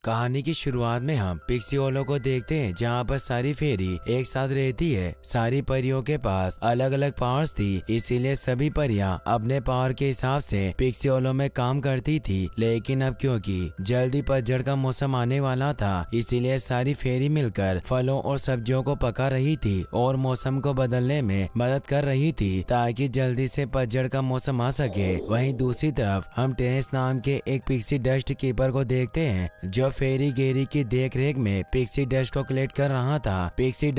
कहानी की शुरुआत में हम पिक्सियोलो को देखते हैं, जहाँ पर सारी फेरी एक साथ रहती है। सारी परियों के पास अलग अलग पावर्स थी, इसीलिए सभी परियां अपने पावर के हिसाब से पिक्सियोलो में काम करती थी। लेकिन अब क्योंकि जल्दी पतझड़ का मौसम आने वाला था, इसीलिए सारी फेरी मिलकर फलों और सब्जियों को पका रही थी और मौसम को बदलने में मदद कर रही थी, ताकि जल्दी से पतझड़ का मौसम आ सके। वहीं दूसरी तरफ हम टेरेंस नाम के एक पिक्सी डस्ट कीपर को देखते हैं, जो फेरी गेरी की देखरेख में पिक्सी डस्ट को कलेक्ट कर रहा था। पिक्सी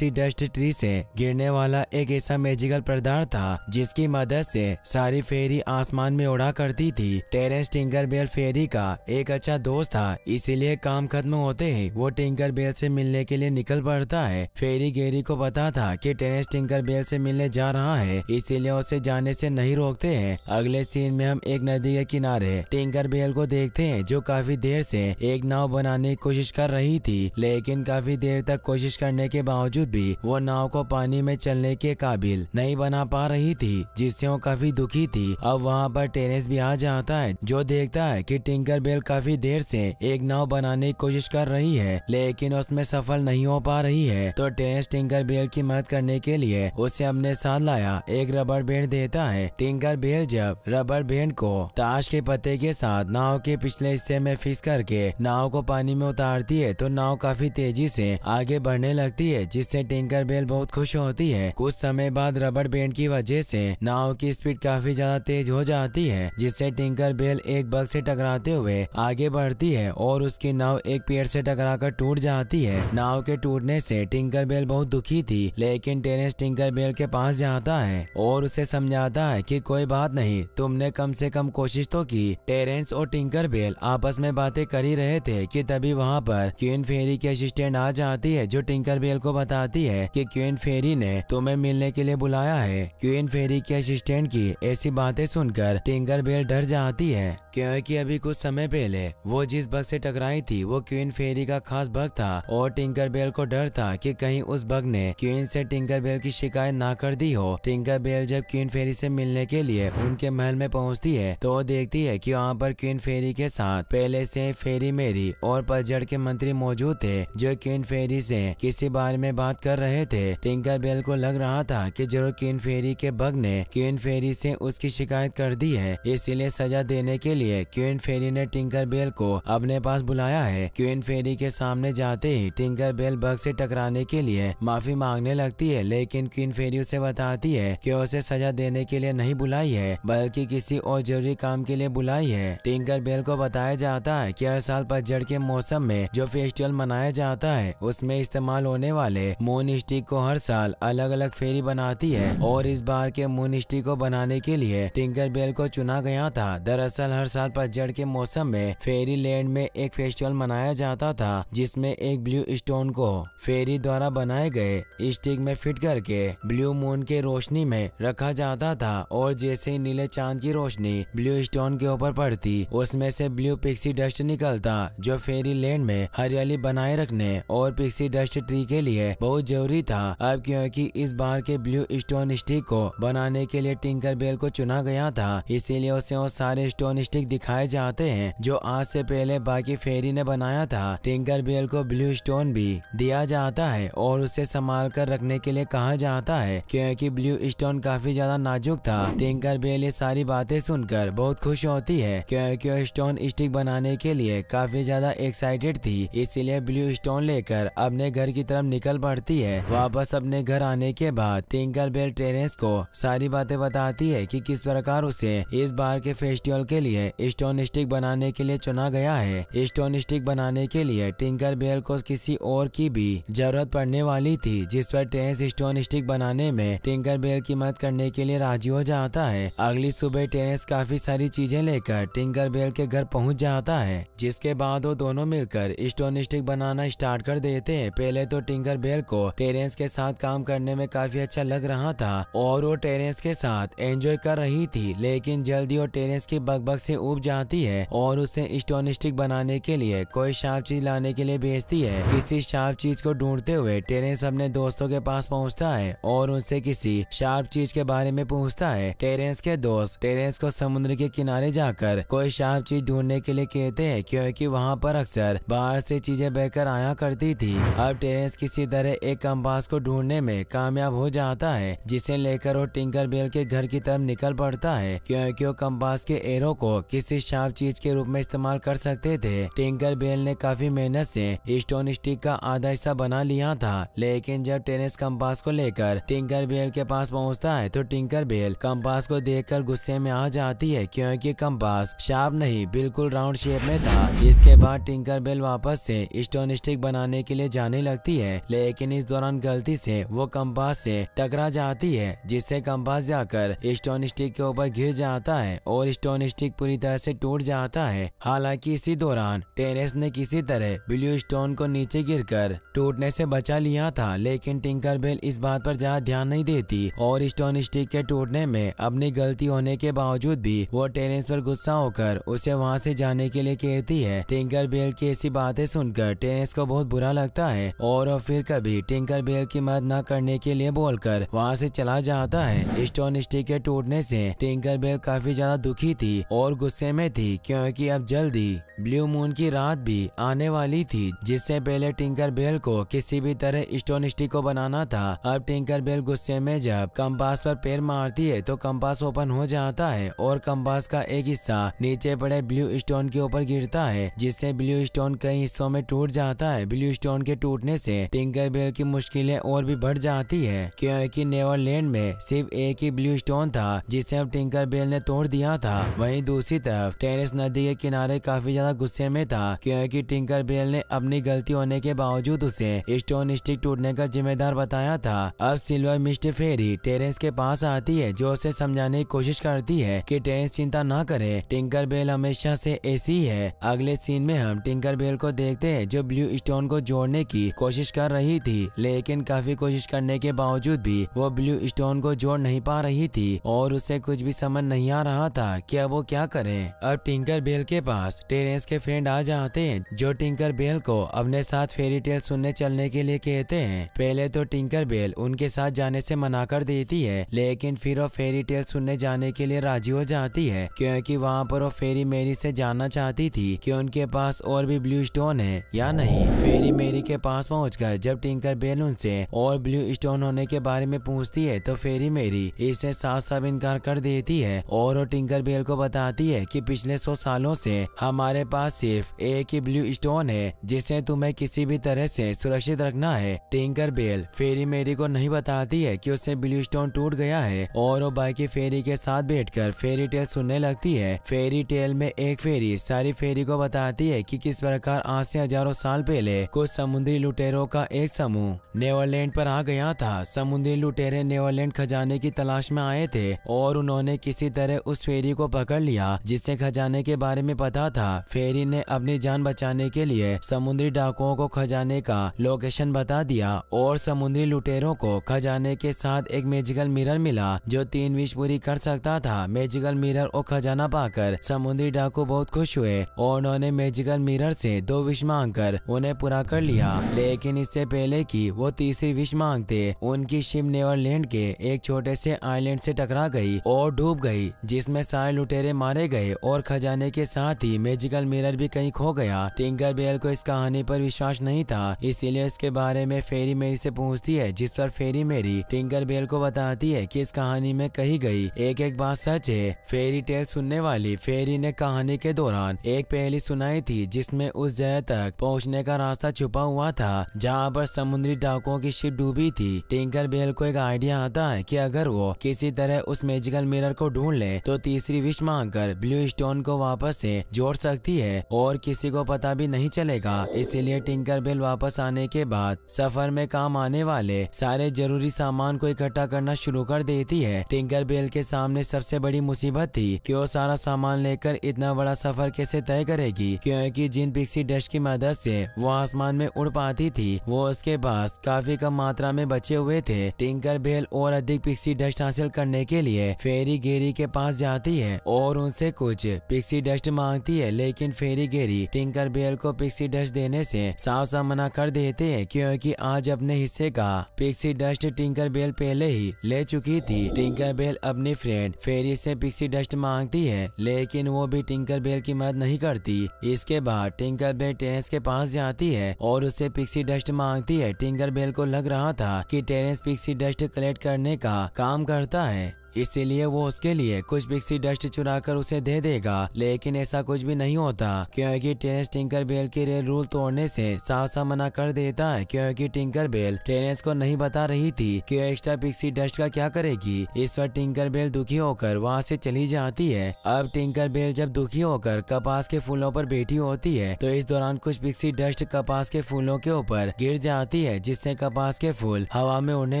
डस्ट ट्री से गिरने वाला एक ऐसा मैजिकल पदार्थ था, जिसकी मदद से सारी फेरी आसमान में उड़ा करती थी। टेरेंस टिंकरबेल फेरी का एक अच्छा दोस्त था, इसीलिए काम खत्म होते ही वो टिंकरबेल से मिलने के लिए निकल पड़ता है। फेरी गेरी को पता था कि टेरेंस टिंकरबेल से मिलने जा रहा है, इसीलिए उसे जाने से नहीं रोकते हैं। अगले सीन में हम एक नदी के किनारे टिंकरबेल को देखते हैं, जो काफी देर से एक नाव बनाने की कोशिश कर रही थी, लेकिन काफी देर तक कोशिश करने के बावजूद भी वो नाव को पानी में चलने के काबिल नहीं बना पा रही थी, जिससे वो काफी दुखी थी। अब वहाँ पर टेरेंस भी आ जाता है, जो देखता है कि टिंकरबेल काफी देर से एक नाव बनाने की कोशिश कर रही है, लेकिन उसमें सफल नहीं हो पा रही है। तो टेरेंस टिंकरबेल की मदद करने के लिए उसे अपने साथ लाया एक रबर बैंड देता है। टिंकरबेल जब रबर बैंड को ताश के पत्ते के साथ नाव के पिछले हिस्से में फिक्स करके नाव को पानी में उतारती है, तो नाव काफी तेजी से आगे बढ़ने लगती है, जिससे टिंकरबेल बहुत खुश होती है। कुछ समय बाद रबर बैंड की वजह से नाव की स्पीड काफी ज्यादा तेज हो जाती है, जिससे टिंकरबेल एक बग से टकराते हुए आगे बढ़ती है और उसकी नाव एक पेड़ से टकराकर टूट जाती है। नाव के टूटने से टिंकरबेल बहुत दुखी थी, लेकिन टेरेंस टिंकरबेल के पास जाता है और उसे समझाता है कि कोई बात नहीं, तुमने कम से कम कोशिश तो की। टेरेंस और टिंकरबेल आपस में बातें कर ही रहे थे कि तभी वहाँ पर क्वीन फेरी की असिस्टेंट आ जाती है, जो टिंकरबेल को बताती है कि क्वीन फेरी ने तुम्हें मिलने के लिए बुलाया है। क्वीन फेरी के असिस्टेंट की ऐसी बातें सुनकर टिंकरबेल डर जाती है, क्योंकि अभी कुछ समय पहले वो जिस बग से टकराई थी वो क्वीन फेरी का खास बग था, और टिंकरबेल को डर था कि कहीं उस बग ने क्वीन से टिंकरबेल की शिकायत ना कर दी हो। टिंकरबेल जब क्वीन फेरी से मिलने के लिए उनके महल में पहुंचती है, तो वो देखती है कि वहाँ पर क्वीन फेरी के साथ पहले से फेरी मेरी और पतझड़ के मंत्री मौजूद थे, जो क्वीन फेरी से किसी बारे में बात कर रहे थे। टिंकरबेल को लग रहा था कि जरूर क्वीन फेरी के बग ने क्वीन फेरी से उसकी शिकायत कर दी है, इसीलिए सजा देने के लिए क्वीन फेरी ने टिंकरबेल को अपने पास बुलाया है। क्वीन फेरी के सामने जाते ही टिंकरबेल बग से टकराने के लिए माफी मांगने लगती है, लेकिन क्वीन फेरी उसे बताती है कि उसे सजा देने के लिए नहीं बुलाई है, बल्कि किसी और जरूरी काम के लिए बुलाई है। टिंकरबेल को बताया जाता है कि हर साल पतझड़ के मौसम में जो फेस्टिवल मनाया जाता है, उसमें इस्तेमाल होने वाले मून स्टिक को हर साल अलग अलग फेरी बनाती है, और इस बार के मून स्टिक को बनाने के लिए टिंकरबेल को चुना गया था। दरअसल हर साल पतझड़ के मौसम में फेरी लैंड में एक फेस्टिवल मनाया जाता था, जिसमें एक ब्लू स्टोन को फेरी द्वारा बनाए गए स्टिक में फिट करके ब्लू मून के रोशनी में रखा जाता था, और जैसे ही नीले चांद की रोशनी ब्लू स्टोन के ऊपर पड़ती, उसमें से ब्लू पिक्सी डस्ट निकलता, जो फेरी लैंड में हरियाली बनाए रखने और पिक्सी डस्ट ट्री के लिए बहुत जरूरी था। अब क्योंकि इस बार के ब्लू स्टोन स्टिक को बनाने के लिए टिंकरबेल को चुना गया था, इसीलिए उसे वो सारे स्टोन स्टिक दिखाए जाते हैं जो आज से पहले बाकी फेरी ने बनाया था। टिंकरबेल को ब्लू स्टोन भी दिया जाता है और उसे संभाल कर रखने के लिए कहा जाता है, क्योंकि ब्लू स्टोन काफी ज्यादा नाजुक था। टिंकरबेल ये सारी बातें सुनकर बहुत खुश होती है, क्योंकि वो स्टोन स्टिक बनाने के लिए काफी ज्यादा एक्साइटेड थी, इसीलिए ब्लू स्टोन लेकर अपने घर की तरफ निकल पड़ती है। वापस अपने घर आने के बाद टिंकरबेल टेरेंस को सारी बातें बताती है कि किस प्रकार उसे इस बार के फेस्टिवल के लिए स्टोन स्टिक बनाने के लिए चुना गया है। स्टोन स्टिक बनाने के लिए टिंकरबेल को किसी और की भी जरूरत पड़ने वाली थी, जिस पर टेरेंस स्टोन स्टिक बनाने में टिंकरबेल की मदद करने के लिए राजी हो जाता है। अगली सुबह टेरेंस काफी सारी चीजें लेकर टिंकरबेल के घर पहुंच जाता है, जिसके बाद वो दोनों मिलकर स्टोन स्टिक बनाना स्टार्ट कर देते हैं। पहले तो टिंकरबेल को टेरेंस के साथ काम करने में काफी अच्छा लग रहा था और वो टेरेंस के साथ एंजॉय कर रही थी, लेकिन जल्दी वो टेरेंस की बग से उब जाती है और उसे स्टोन स्टिक बनाने के लिए कोई शार्प चीज लाने के लिए भेजती है। किसी शार्प चीज को ढूंढते हुए टेरेंस अपने दोस्तों के पास पहुंचता है और उनसे किसी शार्प चीज के बारे में पूछता है। टेरेंस के दोस्त टेरेंस को समुद्र के किनारे जाकर कोई शार्प चीज ढूंढने के लिए कहते हैं, क्योंकि वहाँ पर अक्सर बाहर से चीजें बहकर आया करती थी। अब टेरेंस किसी तरह एक कंपास को ढूंढने में कामयाब हो जाता है, जिसे लेकर वो टिंकरबेल के घर की तरफ निकल पड़ता है, क्योंकि वो कंपास के एरो को किसी शार्प चीज के रूप में इस्तेमाल कर सकते थे। टिंकरबेल ने काफी मेहनत से स्टोन स्टिक का आधा हिस्सा बना लिया था, लेकिन जब टेरेंस कंपास को लेकर टिंकरबेल के पास पहुंचता है तो टिंकरबेल कंपास को देखकर गुस्से में आ जाती है, क्योंकि कंपास शार्प नहीं बिल्कुल राउंड शेप में था। इसके बाद टिंकरबेल वापस से स्टोन स्टिक बनाने के लिए जाने लगती है, लेकिन इस दौरान गलती से वो कंपास से टकरा जाती है, जिससे कंपास जाकर स्टोन स्टिक के ऊपर गिर जाता है और स्टोन स्टिक पूरी तरह से टूट जाता है। हालांकि इसी दौरान टेरेंस ने किसी तरह ब्लू स्टोन को नीचे गिरकर टूटने से बचा लिया था, लेकिन टिंकरबेल इस बात पर ज्यादा ध्यान नहीं देती और स्टोन स्टिक के टूटने में अपनी गलती होने के बावजूद भी वो टेरेंस पर गुस्सा होकर उसे वहां से जाने के लिए कहती है। टिंकरबेल की ऐसी बातें सुनकर टेरेंस को बहुत बुरा लगता है और वो फिर कभी टिंकरबेल की मदद न करने के लिए बोलकर वहां से चला जाता है। स्टोन स्टिक के टूटने से टिंकरबेल काफी ज्यादा दुखी थी और गुस्से में थी, क्योंकि अब जल्दी ब्लू मून की रात भी आने वाली थी, जिससे पहले टिंकरबेल को किसी भी तरह स्टोन स्टिक को बनाना था। अब टिंकरबेल गुस्से में जब कंपास पर पैर मारती है तो कंपास ओपन हो जाता है और कंपास का एक हिस्सा नीचे पड़े ब्लू स्टोन के ऊपर गिरता है, जिससे ब्लू स्टोन कई हिस्सों में टूट जाता है। ब्लू स्टोन के टूटने से टिंकरबेल की मुश्किलें और भी बढ़ जाती है, क्योंकि नेवरलैंड में सिर्फ एक ही ब्लू स्टोन था जिसे अब टिंकरबेल ने तोड़ दिया था। वहीं दूसरी तरफ टेरेंस नदी के किनारे काफी ज्यादा गुस्से में था, क्योंकि टिंकरबेल ने अपनी गलती होने के बावजूद उसे स्टोन स्टिक टूटने का जिम्मेदार बताया था। अब सिल्वर मिस्ट फेरी टेरेंस के पास आती है, जो उसे समझाने की कोशिश करती है कि टेरेंस चिंता ना करे, टिंकरबेल हमेशा से ऐसी ही है। अगले सीन में हम टिंकरबेल को देखते हैं जो ब्लू स्टोन को जोड़ने की कोशिश कर रही थी, लेकिन काफी कोशिश करने के बावजूद भी वो ब्लू स्टोन को जोड़ नहीं पा रही थी और उसे कुछ भी समझ नहीं आ रहा था कि अब वो क्या करे। अब टिंकरबेल के पास टेरेंस के फ्रेंड आ जाते हैं, जो टिंकरबेल को अपने साथ फेरी टेल सुनने चलने के लिए कहते हैं। पहले तो टिंकरबेल उनके साथ जाने से मना कर देती है, लेकिन फिर वो फेरी टेल सुनने जाने के लिए राजी हो जाती है, क्योंकि वहाँ पर वो फेरी मेरी से जानना चाहती थी कि उनके पास और भी ब्लू स्टोन है या नहीं। फेरी मेरी के पास पहुंचकर जब टिंकरबेल उनसे और ब्लू स्टोन होने के बारे में पूछती है तो फेरी मेरी इससे साफ साफ इनकार कर देती है और वो टिंकरबेल को बताती है कि पिछले 100 सालों से हमारे पास सिर्फ एक ही ब्लू स्टोन है, जिसे तुम्हें किसी भी तरह से सुरक्षित रखना है। टिंकरबेल फेरी मेरी को नहीं बताती है कि उससे ब्लू स्टोन टूट गया है और वो बाकी फेरी के साथ बैठकर फेरी टेल सुनने लगती है। फेरी टेल में एक फेरी सारी फेरी को बताती है कि किस प्रकार आज से हजारों साल पहले कुछ समुद्री लुटेरों का एक समूह नेवरलैंड पर आ गया था। समुद्री लुटेरे नेवरलैंड खजाने की तलाश में आए थे और उन्होंने किसी तरह उस फेरी को पकड़ लिया जिससे खजाने के बारे में पता था। फेरी ने अपनी जान बचाने के लिए समुद्री डाकुओं को खजाने का लोकेशन बता दिया और समुद्री लुटेरों को खजाने के साथ एक मैजिकल मिरर मिला जो 3 विश पूरी कर सकता था। मैजिकल मिरर और खजाना पाकर समुद्री डाकू बहुत खुश हुए और उन्होंने मैजिकल मिरर से 2 विश मांगकर उन्हें पूरा कर लिया, लेकिन इससे पहले कि वो तीसरी विश मांगते उनकी शिप नेवरलैंड के एक छोटे से आइलैंड से टकरा गई और डूब गई, जिसमें सारे लुटेरे मारे गए और खजाने के साथ ही मैजिकल मिरर भी कहीं खो गया। टिंकरबेल को इस कहानी पर विश्वास नहीं था, इसीलिए इसके बारे में फेरी मेरी से पूछती है, जिस पर फेरी मेरी टिंकरबेल को बताती है कि इस कहानी में कही गई एक एक बात सच है। फेरी टेल सुनने वाली फेरी ने कहानी के दौरान एक पहेली सुनाई थी, जिसमें उस जगह तक पहुंचने का रास्ता छुपा हुआ था जहां पर समुद्री डाकुओं की शिप डूबी थी। टिंकरबेल को एक आइडिया आता है कि अगर वो किसी तरह उस मैजिकल मिरर को ढूंढ ले तो तीसरी विश मांगकर ब्लू स्टोन को वापस से जोड़ सकती है और किसी को पता भी नहीं चलेगा। इसीलिए टिंकरबेल वापस आने के बाद सफर में काम आने वाले सारे जरूरी सामान को इकट्ठा करना शुरू कर देती है। टिंकरबेल के सामने सबसे बड़ी मुसीबत थी कि वो सारा सामान लेकर इतना बड़ा सफर कैसे तय करेगी, क्योंकि जिन पिक्सी डस्ट की मदद से वो आसमान में उड़ पाती थी वो उसके पास काफी कम मात्रा में बचे हुए थे। टिंकरबेल और अधिक पिक्सी डस्ट हासिल करने के लिए फेरी गेरी के पास जाती है और उनसे कुछ पिक्सी डस्ट मांगती है, लेकिन फेरी गेरी टिंकरबेल को पिक्सी डस्ट देने से साफ साफ मना कर देते हैं, क्योंकि आज अपने हिस्से का पिक्सी डस्ट टिंकरबेल पहले ही ले चुकी थी। टिंकरबेल अपनी फ्रेंड फेरी से पिक्सी डस्ट मांगती है, लेकिन वो भी टिंकरबेल की मदद नहीं करती थी। इसके बाद टिंकर बेल टेरेंस के पास जाती है और उससे पिक्सी डस्ट मांगती है। टिंकर बेल को लग रहा था कि टेरेंस पिक्सी डस्ट कलेक्ट करने का काम करता है, इसीलिए वो उसके लिए कुछ पिक्सी डस्ट चुराकर उसे दे देगा, लेकिन ऐसा कुछ भी नहीं होता क्योंकि टेरेंस टिंकर बेल के रूल तोड़ने से साफ साफ मना कर देता है, क्योंकि टिंकर बेल टेरेंस को नहीं बता रही थी कि एक्स्ट्रा पिक्सी डस्ट का क्या करेगी। इस पर टिंकर बेल दुखी होकर वहाँ से चली जाती है। अब टिंकर बेल जब दुखी होकर कपास के फूलों पर बैठी होती है तो इस दौरान कुछ पिक्सी डस्ट कपास के फूलों के ऊपर गिर जाती है, जिससे कपास के फूल हवा में उड़ने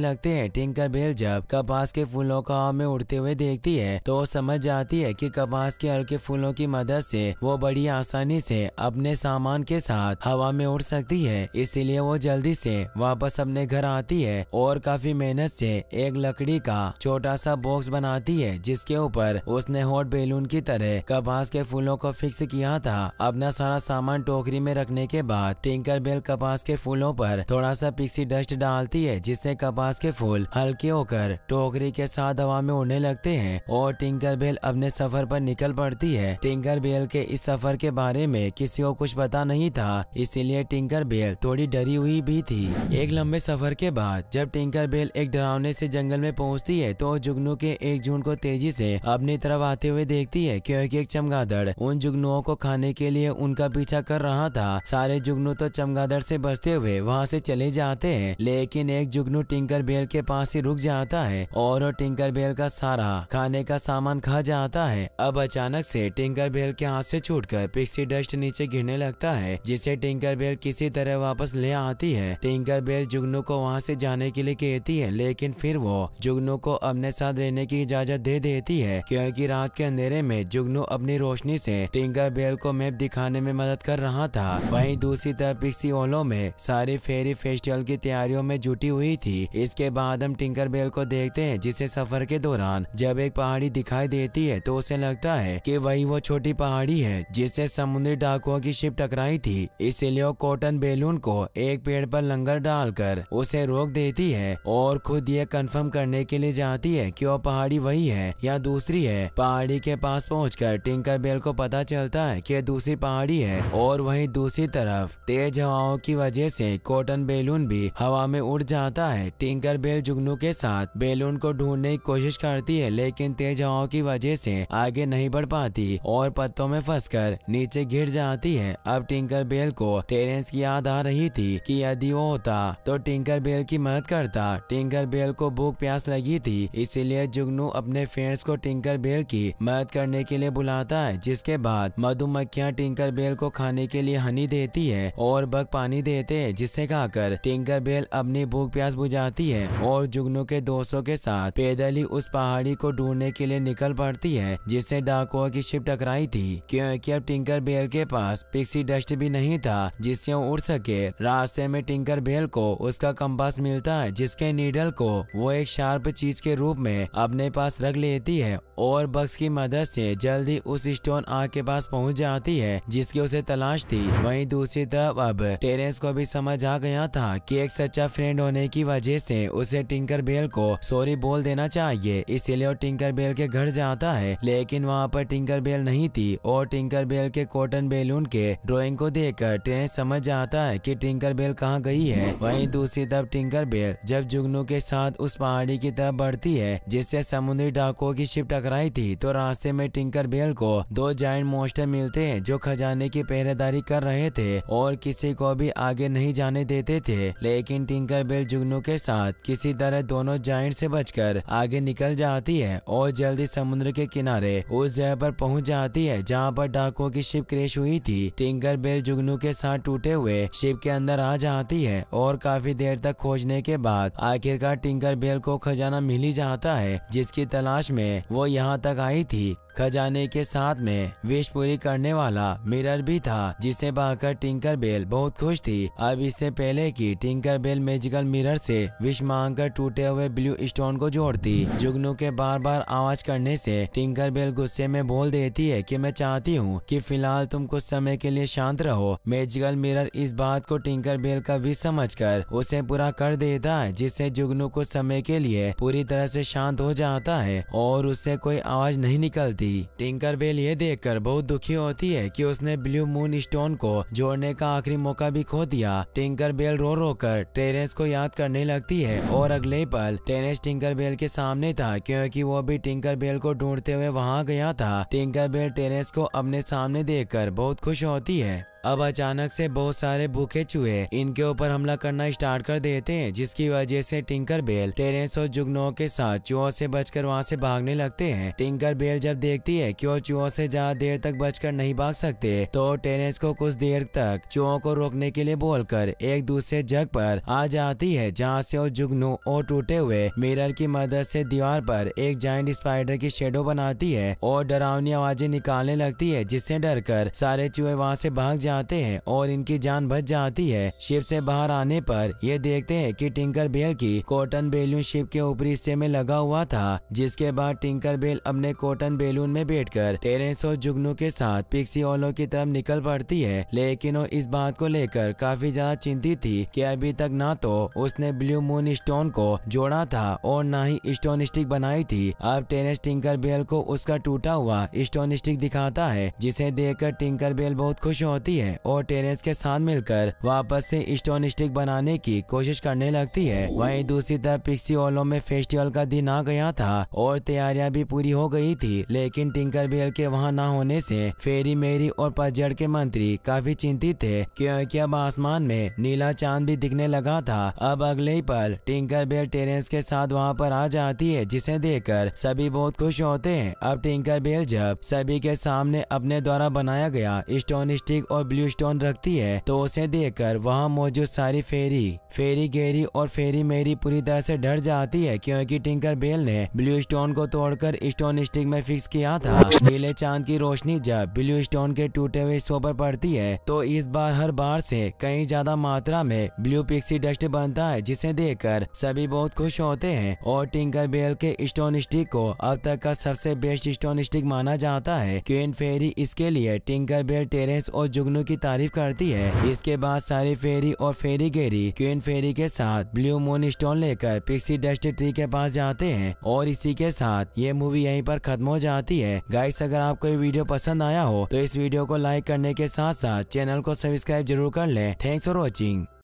लगते हैं। टिंकर बेल जब कपास के फूलों का में उड़ते हुए देखती है तो समझ जाती है कि कपास के हल्के फूलों की मदद से वो बड़ी आसानी से अपने सामान के साथ हवा में उड़ सकती है। इसीलिए वो जल्दी से वापस अपने घर आती है और काफी मेहनत से एक लकड़ी का छोटा सा बॉक्स बनाती है, जिसके ऊपर उसने हॉट बैलून की तरह कपास के फूलों को फिक्स किया था। अपना सारा सामान टोकरी में रखने के बाद टिंकर बेल कपास के फूलों पर थोड़ा सा पिक्सी डस्ट डालती है, जिससे कपास के फूल हल्के होकर टोकरी के साथ हवा में उड़ने लगते हैं और टिंकर बेल अपने सफर पर निकल पड़ती है। टिंकर बेल के इस सफर के बारे में किसी को कुछ पता नहीं था, इसीलिए टिंकर बेल थोड़ी डरी हुई भी थी। एक लंबे सफर के बाद जब टिंकर बेल एक डरावने से जंगल में पहुंचती है तो जुगनू के एक झुंड को तेजी से अपनी तरफ आते हुए देखती है, क्योंकि एक चमगादड़ उन जुगनुओं को खाने के लिए उनका पीछा कर रहा था। सारे जुगनू तो चमगादड़ से बचते हुए वहाँ से चले जाते हैं, लेकिन एक जुगनू टिंकर बेल के पास ही रुक जाता है और टिंकर बेल का सारा खाने का सामान खा जाता है। अब अचानक से टिंकर बेल के हाथ से छूटकर पिक्सी डस्ट नीचे गिरने लगता है, जिसे टिंकर बेल किसी तरह वापस ले आती है। टिंकर बेल जुगनू को वहाँ से जाने के लिए कहती है, लेकिन फिर वो जुगनू को अपने साथ रहने की इजाजत दे देती है, क्योंकि रात के अंधेरे में जुगनू अपनी रोशनी से टिंकर बेल को मैप दिखाने में मदद कर रहा था। वहीं दूसरी तरफ पिक्सी ओलो में सारी फेरी फेस्टिवल की तैयारियों में जुटी हुई थी। इसके बाद हम टिंकर बेल को देखते हैं, जिसे सफर के दौरान जब एक पहाड़ी दिखाई देती है तो उसे लगता है कि वही वो छोटी पहाड़ी है जिससे समुद्री डाकुओं की शिप टकराई थी। इसलिए वो कॉटन बैलून को एक पेड़ पर लंगर डालकर उसे रोक देती है और खुद ये कंफर्म करने के लिए जाती है कि वो पहाड़ी वही है या दूसरी है। पहाड़ी के पास पहुंचकर टिंकर बेल को पता चलता है कि दूसरी पहाड़ी है और वहीं दूसरी तरफ तेज हवाओं की वजह से कॉटन बैलून भी हवा में उड़ जाता है। टिंकर बेल जुगनू के साथ बैलून को ढूंढने की कोशिश करती है, लेकिन तेज हवाओं की वजह से आगे नहीं बढ़ पाती और पत्तों में फंसकर नीचे गिर जाती है। अब टिंकर बेल को टेरेंस की याद आ रही थी कि यदि वो होता तो टिंकर बेल की मदद करता। टिंकर बेल को भूख प्यास लगी थी, इसीलिए जुगनू अपने फ्रेंड्स को टिंकर बेल की मदद करने के लिए बुलाता है, जिसके बाद मधुमक्खियां टिंकर बेल को खाने के लिए हनी देती है और बग पानी देते हैं, जिसे खाकर टिंकर बेल अपनी भूख प्यास बुझाती है और जुगनू के दोस्तों के साथ पैदल ही उस पहाड़ी को ढूंढने के लिए निकल पड़ती है जिससे डाकुओं की शिप टकराई थी, क्योंकि अब टिंकर बेल के पास पिक्सी डस्ट भी नहीं था जिससे वो उड़ सके। रास्ते में टिंकर बेल को उसका कंपास मिलता है, जिसके नीडल को वो एक शार्प चीज के रूप में अपने पास रख लेती है और बग्स की मदद से जल्दी उस स्टोन आग के पास पहुंच जाती है जिसकी उसे तलाश थी। वहीं दूसरी तरफ अब टेरेंस को भी समझ आ गया था कि एक सच्चा फ्रेंड होने की वजह से उसे टिंकर बेल को सॉरी बोल देना चाहिए, इसीलिए वो टिंकर बेल के घर जाता है, लेकिन वहाँ पर टिंकर बेल नहीं थी और टिंकर बेल के कॉटन बैलून के ड्राइंग को देखकर टेरेंस समझ जाता है कि टिंकर बेल कहाँ गई है। वहीं दूसरी तरफ टिंकर बेल जब जुगनू के साथ उस पहाड़ी की तरफ बढ़ती है जिससे समुद्री डाकुओं की शिप टकराई थी, तो रास्ते में टिंकर बेल को दो जायंट मॉन्स्टर मिलते हैं जो खजाने की पहरेदारी कर रहे थे और किसी को भी आगे नहीं जाने देते थे। लेकिन टिंकर बेल जुगनू के साथ किसी तरह दोनों जायंट से बचकर आगे निकल जाती है और जल्दी समुद्र के किनारे उस जगह पर पहुंच जाती है जहां पर डाकुओं की शिप क्रैश हुई थी। टिंकर बेल जुगनू के साथ टूटे हुए शिप के अंदर आ जाती है और काफी देर तक खोजने के बाद आखिरकार टिंकर बेल को खजाना मिल ही जाता है जिसकी तलाश में वो यहाँ तक आई थी। खजाने के साथ में विश पूरी करने वाला मिरर भी था जिसे पाकर टिंकर बेल बहुत खुश थी। अब इससे पहले कि टिंकर बेल मैजिकल मिरर से विश मांगकर टूटे हुए ब्लू स्टोन को जोड़ती, जुगनू के बार बार आवाज करने से टिंकर बेल गुस्से में बोल देती है कि मैं चाहती हूँ कि फिलहाल तुम कुछ समय के लिए शांत रहो। मैजिकल मिरर इस बात को टिंकर बेल का विश समझकर उसे पूरा कर देता है, जिससे जुगनू कुछ समय के लिए पूरी तरह से शांत हो जाता है और उससे कोई आवाज नहीं निकलती। थी। टिंकरबेल ये देखकर बहुत दुखी होती है कि उसने ब्लू मून स्टोन को जोड़ने का आखिरी मौका भी खो दिया। टिंकरबेल रो रो कर टेरेंस को याद करने लगती है और अगले पल टेरेंस टिंकरबेल के सामने था, क्योंकि वो भी टिंकरबेल को ढूंढते हुए वहां गया था। टिंकरबेल टेरेंस को अपने सामने देखकर बहुत खुश होती है। अब अचानक से बहुत सारे भूखे चूहे इनके ऊपर हमला करना स्टार्ट कर देते हैं, जिसकी वजह से टिंकरबेल टेरेंस और जुगनू के साथ चूहों से बचकर वहां से भागने लगते हैं। टिंकरबेल जब देखती है कि वो चूहों से ज्यादा देर तक बचकर नहीं भाग सकते, तो टेरेंस को कुछ देर तक चूहों को रोकने के लिए बोलकर एक दूसरे जगह पर आ जाती है, जहाँ से वो जुगनू और टूटे हुए मिरर की मदद से दीवार पर एक जायंट स्पाइडर की शेडो बनाती है और डरावनी आवाजें निकालने लगती है, जिससे डरकर सारे चूहे वहाँ से भाग जाते हैं और इनकी जान बच जाती है। शिप से बाहर आने पर ये देखते हैं कि टिंकरबेल की कॉटन बैलून शिप के ऊपरी हिस्से में लगा हुआ था, जिसके बाद टिंकरबेल अपने कॉटन बैलून में बैठकर टेरेंस और जुगनू के साथ पिक्सी होलो की तरफ निकल पड़ती है। लेकिन वो इस बात को लेकर काफी ज्यादा चिंतित थी कि अभी तक ना तो उसने ब्लू मून स्टोन को जोड़ा था और ना ही स्टोन स्टिक बनाई थी। अब टेरेंस टिंकरबेल को उसका टूटा हुआ स्टोन स्टिक दिखाता है, जिसे देखकर टिंकरबेल बहुत खुश होती है और टेरेंस के साथ मिलकर वापस से स्टोन स्टिक बनाने की कोशिश करने लगती है। वहीं दूसरी तरफ पिक्सी होलो में फेस्टिवल का दिन आ गया था और तैयारियां भी पूरी हो गई थी, लेकिन टिंकरबेल के वहां ना होने से फेरी मेरी और पतझड़ के मंत्री काफी चिंतित थे, क्योंकि अब आसमान में नीला चांद भी दिखने लगा था। अब अगले ही पल टिंकरबेल टेरेंस के साथ वहां पर आ जाती है, जिसे देखकर सभी बहुत खुश होते हैं। अब टिंकरबेल जब सभी के सामने अपने द्वारा बनाया गया स्टोन स्टिक और ब्लू स्टोन रखती है, तो उसे देखकर वहां मौजूद सारी फेरी गेरी और फेरी मेरी पूरी तरह से डर जाती है, क्योंकि टिंकरबेल ने ब्लू स्टोन को तोड़कर स्टोन स्टिक में फिक्स किया था। नीले चांद की रोशनी जब ब्लू स्टोन के टूटे हुए हिस्सों पर पड़ती है, तो इस बार हर बार से कहीं ज्यादा मात्रा में ब्लू पिक्सी डस्ट बनता है, जिसे देखकर सभी बहुत खुश होते हैं और टिंकरबेल के स्टोन स्टिक को अब तक का सबसे बेस्ट स्टोन स्टिक माना जाता है। क्वीन फेरी इसके लिए टिंकरबेल टेरेंस और जुगनू की तारीफ करती है। इसके बाद सारी फेरी और फेरी गेरी क्वीन फेरी के साथ ब्लू मून स्टोन लेकर पिक्सी डस्ट ट्री के पास जाते हैं और इसी के साथ ये मूवी यहीं पर खत्म हो जाती है। गाइस, अगर आपको ये वीडियो पसंद आया हो तो इस वीडियो को लाइक करने के साथ साथ चैनल को सब्सक्राइब जरूर कर लें। Thanks for watching.